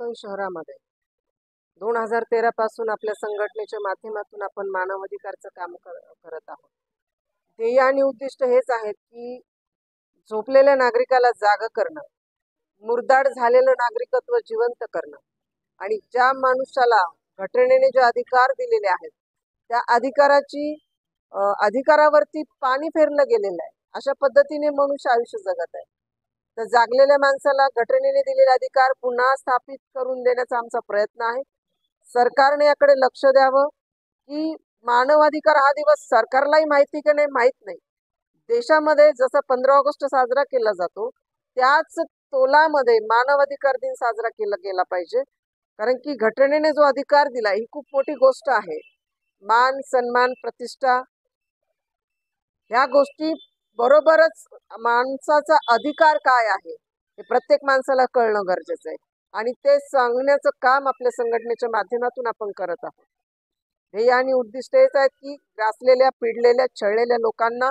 हिंगोली शहरामध्ये 2013 पासून आपल्या संघटनेच्या माध्यमातून आपण मानवाधिकारचं काम करत आहोत। ध्येय आणि उद्दिष्ट हेच आहेत की झोपलेल्या नागरिकाला जाग करणं, मुर्दाड झालेलं नागरिकत्व जिवंत करणं आणि ज्या मनुष्याला घटनेने जे अधिकार दिलेले आहेत त्या अधिकारावरती पाणी फेरलं गेलेलं आहे। अशा पद्धतीने मनुष्य आयुष्य जगत आहे। तर जागलेल्या माणसाला घटनेने दिलेले अधिकार पुन्हा स्थापित करून देण्याचा आमचा प्रयत्न आहे। सरकारने याकडे लक्ष द्यावं की मानवाधिकार हा दिवस सरकारलाही माहिती की नाही माहित नाही। देशामध्ये जसा 15 ऑगस्ट साजरा केला जातो त्याच तोलामध्ये मानवाधिकार दिन साजरा केला गेला पाहिजे, कारण की घटनेने जो अधिकार दिला ही खूप मोठी गोष्ट आहे। मान सन्मान प्रतिष्ठा ह्या गोष्टी बरोबरच माणसाचा अधिकार काय आहे हे प्रत्येक माणसाला कळणं गरजेचं आहे आणि ते सांगण्याचं काम आपल्या संघटनेच्या माध्यमातून आपण करत आहोत। ध्येय आणि उद्दिष्ट हेच आहेत की ग्रासलेल्या, पिडलेल्या, छळलेल्या लोकांना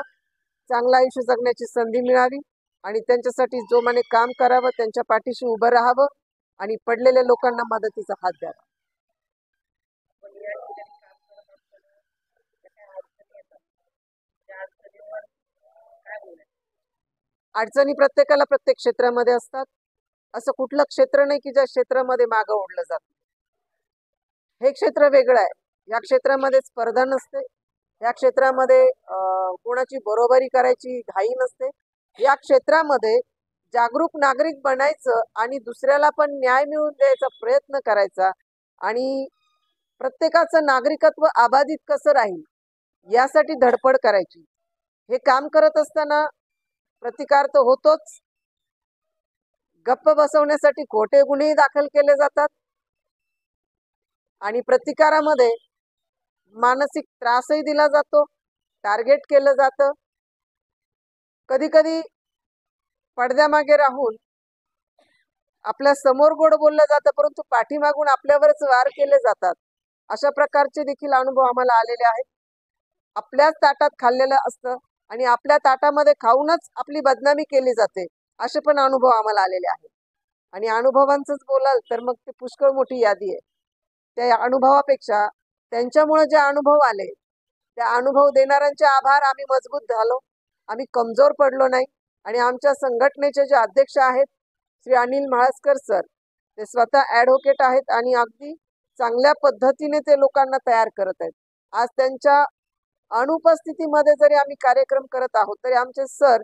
चांगलं आयुष्य जगण्याची संधी मिळावी आणि त्यांच्यासाठी जोमाने काम करावं, त्यांच्या पाठीशी उभं राहावं आणि पडलेल्या लोकांना मदतीचा हात द्यावा। अडचणी प्रत्येकाला प्रत्येक क्षेत्रामध्ये असतात। असं कुठलं क्षेत्र नाही की ज्या क्षेत्रामध्ये मागं ओढलं जात। हे क्षेत्र वेगळं आहे। या क्षेत्रामध्ये स्पर्धा नसते, या क्षेत्रामध्ये कोणाची बरोबरी करायची घाई नसते। या क्षेत्रामध्ये जागरूक नागरिक बनायचं आणि दुसऱ्याला पण न्याय मिळवून द्यायचा प्रयत्न करायचा आणि प्रत्येकाचं नागरिकत्व अबाधित कसं राहील यासाठी धडपड करायची। हे काम करत असताना प्रतिकार तर होतोच, गप्प बसवण्यासाठी खोटे गुन्हे दाखल केले जातात आणि प्रतिकारामध्ये मानसिक त्रासही दिला जातो, टार्गेट केलं जातं। कधी कधी पडद्यामागे राहून आपल्या समोर गोड बोललं जातं परंतु पाठीमागून आपल्यावरच वार केले जातात। अशा प्रकारचे देखील अनुभव आम्हाला आलेले आहेत। आपल्याच ताटात खाल्लेलं असतं आणि आपल्या ताटामध्ये खाऊनच आपली बदनामी केली जाते, असे पण अनुभव आम्हाला आलेले आहेत। आणि अनुभवांचंच बोलाल तर मग ते पुष्कळ मोठी यादी आहे। त्या अनुभवापेक्षा त्यांच्यामुळे जे अनुभव आले त्या अनुभव देणाऱ्यांचे आभार। आम्ही मजबूत झालो, आम्ही कमजोर पडलो नाही आणि आमच्या संघटनेचे जे अध्यक्ष आहेत श्री अनिल म्हाळसकर सर, ते स्वतः ॲडव्होकेट आहेत आणि अगदी चांगल्या पद्धतीने ते लोकांना तयार करत आहेत। आज त्यांच्या अनुपस्थितीमध्ये जरी आम्ही कार्यक्रम करत आहोत तरी आमचे सर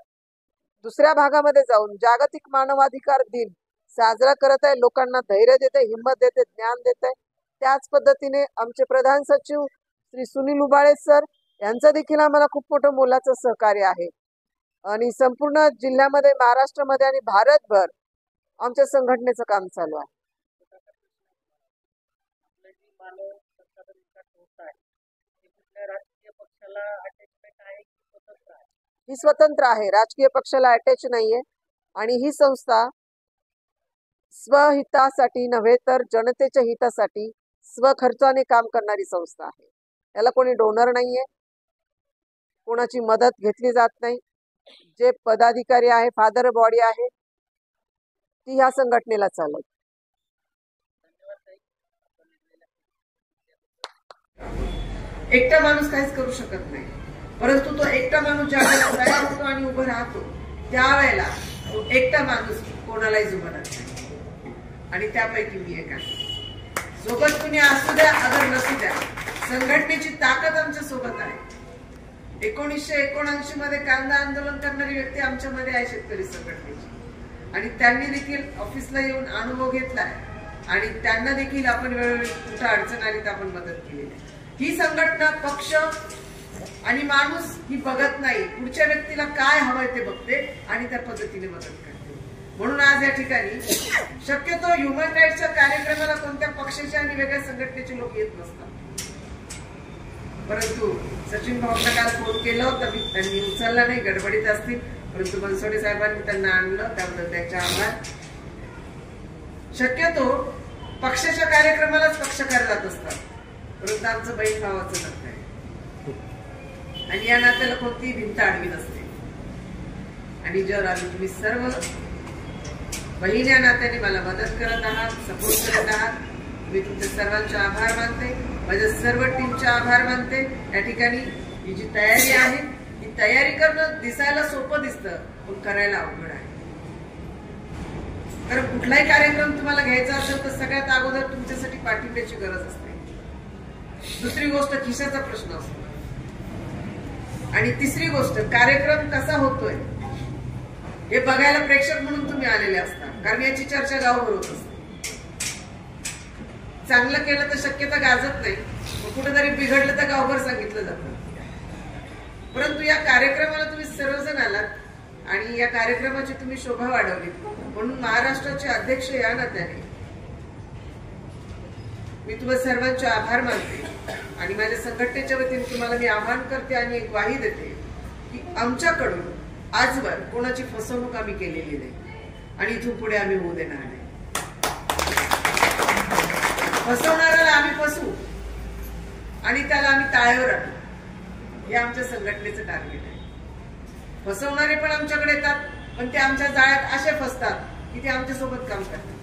दुसऱ्या भागामध्ये जाऊन जागतिक मानवाधिकार दिन साजरा करत आहे, लोकांना धैर्य देते, हिंमत देते, ज्ञान देते। त्याच पद्धतीने आमचे प्रधान सचिव श्री सुनील उबाळे सर यांचं देखील आम्हाला खूप मोठं मोलाचं सहकार्य आहे आणि संपूर्ण जिल्ह्यामध्ये, महाराष्ट्रामध्ये आणि भारतभर आमच्या संघटनेचं काम चालू आहे। ही स्वतंत्र आहे, राजकीय पक्षाला अटॅच नाहीये आणि ही संस्था स्वहितासाठी नव्हे तर जनतेच्या हितासाठी स्वखर्चाने काम करणारी संस्था आहे। याला कोणी डोनर नाहीये, कोणाची मदत घेतली जात नाही। जे पदाधिकारी आहे, फादर बॉडी आहे ती ह्या संघटनेला चालवते। एकटा माणूस काहीच करू शकत नाही, परंतु तो एकटा माणूस ज्यावेळेला तयार होतो आणि उभं राहतो त्यावेळेला तो एकटा माणूस कोणालाही जुमानत नाही आणि त्यापैकी मी एक आहे। सोबत कुणी असू द्या अगर नसू द्या, संघटनेची ताकद आमच्या सोबत आहे। 1979 मध्ये कांदा आंदोलन करणारी व्यक्ती आमच्यामध्ये आहे शेतकरी संघटनेची आणि त्यांनी देखील ऑफिसला येऊन अनुभव घेतलाय आणि त्यांना देखील आपण वेळोवेळी कुठं अडचण आली तर आपण मदत केली। ही संघटना पक्ष आणि माणूस ही बघत नाही, पुढच्या व्यक्तीला काय हवंय ते बघते आणि त्या पद्धतीने मदत करते। म्हणून आज या ठिकाणी शक्यतो ह्युमन राईट्सच्या कार्यक्रमाला कोणत्या पक्षाचे आणि वेगळ्या संघटनेचे लोक येत नसतात, परंतु सचिन भाऊंना काल फोन केला होता मी, त्यांनी उचलला नाही, गडबडीत असतील, परंतु बनसोडे साहेबांनी त्यांना आणलं, त्याबद्दल त्यांचे आभार। शक्यतो पक्षाच्या कार्यक्रमालाच पक्षकार जात असतात, परंतु आमचं बहीण भावाचं नातं आहे आणि या नात्याला कोणतीही भिंत आडवी नसते। आणि जर आम्ही तुम्ही सर्व बहीण या नात्याने मला मदत करत आहात, सपोर्ट करत आहात. मी तुमच्या सर्वांचे आभार मानते, माझ्या सर्व टीमचे आभार मानते. या ठिकाणी ही जी तयारी आहे, ही तयारी करणं दिसायला सोपं दिसतं, पण करायला अवघड आहे. कारण कुठलाही कार्यक्रम तुम्हाला घ्यायचा असेल तर सगळ्यात अगोदर तुमच्यासाठी पाठिंब्याची गरज असते. दुसरी गोष्ट खिशाचा प्रश्न असतो, आणि तिसरी गोष्ट कार्यक्रम कसा होतोय हे बघायला प्रेक्षक म्हणून तुम्ही आलेले असता. कारण याची चर्चा गावभर होत असते. चांगलं केलं तर शक्यता गाजत नाही, कुठेतरी बिघडलं तर गावभर सांगितलं जातं. परंतु या कार्यक्रमाला तुम्ही सर्वजण आलात आणि या कार्यक्रमाची तुम्ही शोभा वाढवली, म्हणून महाराष्ट्राचे अध्यक्ष या नात्याने मी तुम्हा सर्वांचे आभार मानते. आणि माझ्या संघटनेच्या वतीने तुम्हाला मी आवाहन करते आणि एक ग्वाही देते की आमच्याकडून आजवर कोणाची फसवणूक आम्ही केलेली नाही आणि इथून पुढे आम्ही होऊ देणार नाही. फसवणाऱ्याला आम्ही फसवू आणि त्याला आम्ही ताळेवर आणू, हे आमच्या संघटनेचं टार्गेट आहे. फसवणारे पण आमच्याकडे येतात, पण ते आमच्या जाळ्यात असे फसतात की ते आमच्यासोबत काम करतात.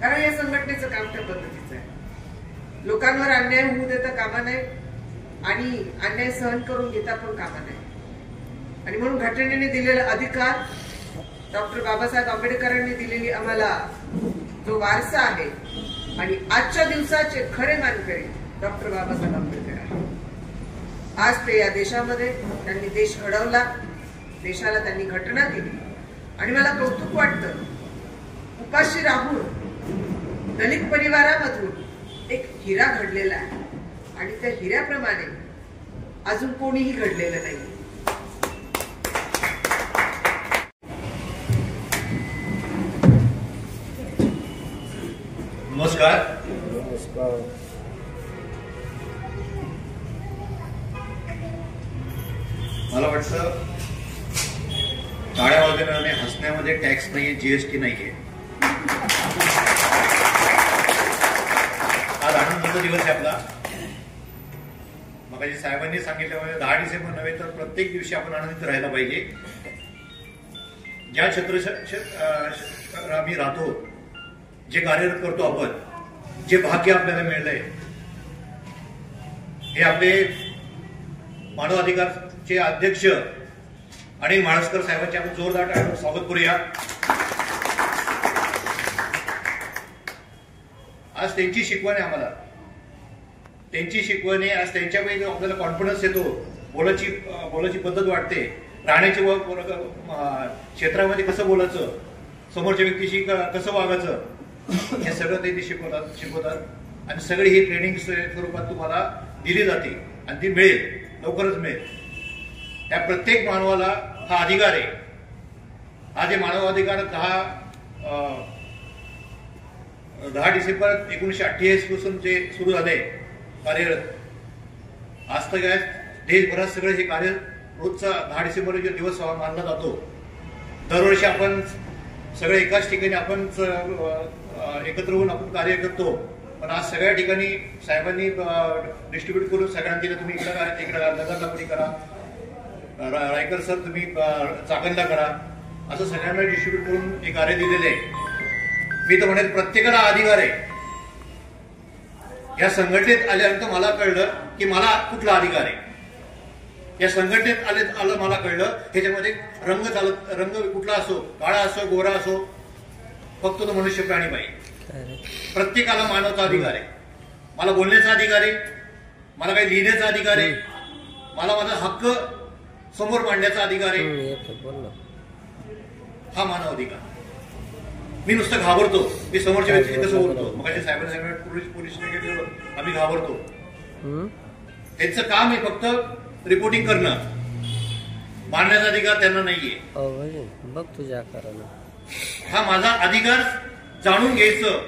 कारण या संघटनेचं काम त्या पद्धतीचं आहे. लोकांवर अन्याय होऊ देता कामा नये आणि अन्याय सहन करून घेता पण कामा नये. आणि म्हणून घटनेने दिलेला अधिकार, डॉक्टर बाबासाहेब आंबेडकरांनी दिलेली आम्हाला जो वारसा आहे, आणि आजच्या दिवसाचे खरे मानकरी डॉक्टर बाबासाहेब आंबेडकर आहे. आज ते या देशामध्ये त्यांनी देश घडवला, देशाला त्यांनी घटना दिली. आणि मला कौतुक वाटतं, उपाशी राहून दलित परिवारामधून एक हिरा घडलेला आहे आणि त्या हिऱ्याप्रमाणे अजून कोणीही घडलेलं नाही. नमस्कार. मला वाटतं टाळ्या वाजवण्याने हसण्यामध्ये टॅक्स नाहीये, जीएसटी नाहीये. आज आनंदाचा दिवस आहे आपला. मगाशी साहेबांनी सांगितल्यामुळे 10 डिसेंबर नव्हे तर प्रत्येक दिवशी आपण आनंदित राहायला पाहिजे. ज्या क्षेत्रात आम्ही राहतो, जे कार्यरत करतो आपण, जे भाग्य आपल्याला मिळलंय, हे आपले मानव अधिकारचे अध्यक्ष आणि माळसकर साहेबांचे आपण जोरदार स्वागत करूया. आज त्यांची शिकवण आहे आम्हाला, त्यांची शिकवण आहे. आज त्यांच्यापैकी आपल्याला कॉन्फिडन्स येतो, बोलायची पद्धत वाटते, राहण्याची क्षेत्रामध्ये कसं बोलायचं, समोरच्या व्यक्तीशी कसं वागायचं, हे सगळं ते शिकवतात. आणि सगळी ही ट्रेनिंग स्वरूपात तुम्हाला दिली जाते आणि ती मिळेल, लवकरच मिळेल. त्या प्रत्येक मानवाला हा अधिकार आहे. हा जे मानवाधिकार 10 डिसेंबर 1948 पासून जे सुरू झाले कार्यरत, आज तर काय देशभरात सगळं हे कार्य रोजचा 10 डिसेंबर दिवस मानला जातो. दरवर्षी आपण सगळे एकाच ठिकाणी आपण एकत्र होऊन आपण कार्य करतो. पण आज सगळ्या ठिकाणी साहेबांनी डिस्ट्रीब्यूट करून सगळ्यांना दिलं. तुम्ही इकडे नगरला कोणी करा, रायकर सर तुम्ही चाकणला करा, असं सगळ्यांना डिस्ट्रीब्यूट करून हे कार्य दिलेले आहे. मी तर म्हणेन प्रत्येकाला अधिकार आहे. या संघटनेत आल्यानंतर मला कळलं की मला कुठला अधिकार आहे. या संघटनेत आलं मला कळलं, ह्याच्यामध्ये रंग कुठला असो, काळा असो, गोरा असो, फक्त तो मनुष्य प्राणी पाहिजे. प्रत्येकाला मानवाचा अधिकार आहे. मला बोलण्याचा अधिकार आहे, मला काही लिहिण्याचा अधिकार आहे, मला माझा हक्क समोर मांडण्याचा अधिकार आहे. हा मानव अधिकार. मी नुसतं घाबरतो, मी समोरच्या व्यक्तीशी कसं बोलतो. मग साहेबांनी पोलीस आम्ही घाबरतो. त्यांचं काम आहे फक्त रिपोर्टिंग करणं, मांडण्याचा अधिकार त्यांना नाहीये. बघ तुझ्या हा माझा अधिकार जाणून घ्यायचं,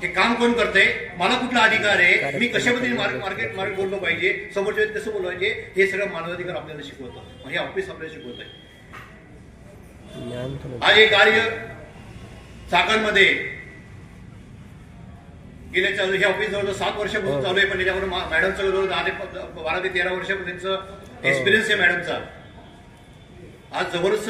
हे काम कोण करतंय, मला कुठला अधिकार आहे, मी कशा पद्धतीने मार्केट बोललो पाहिजे, समोरच्या व्यक्ती कसं बोललं पाहिजे, हे सगळं मानवाधिकार आपल्याला शिकवतं. हे ऑफिस आपल्याला शिकवत आहे. आज हे कार्य चाकणमध्ये गेल्या हे ऑफिस जवळ 7 वर्षापासून चालू आहे. पण त्याच्यावर मॅडमचं जवळ 12 ते 13 वर्षापर्यंत एक्सपिरियन्स आहे मॅडमचा. आज जबरदस्त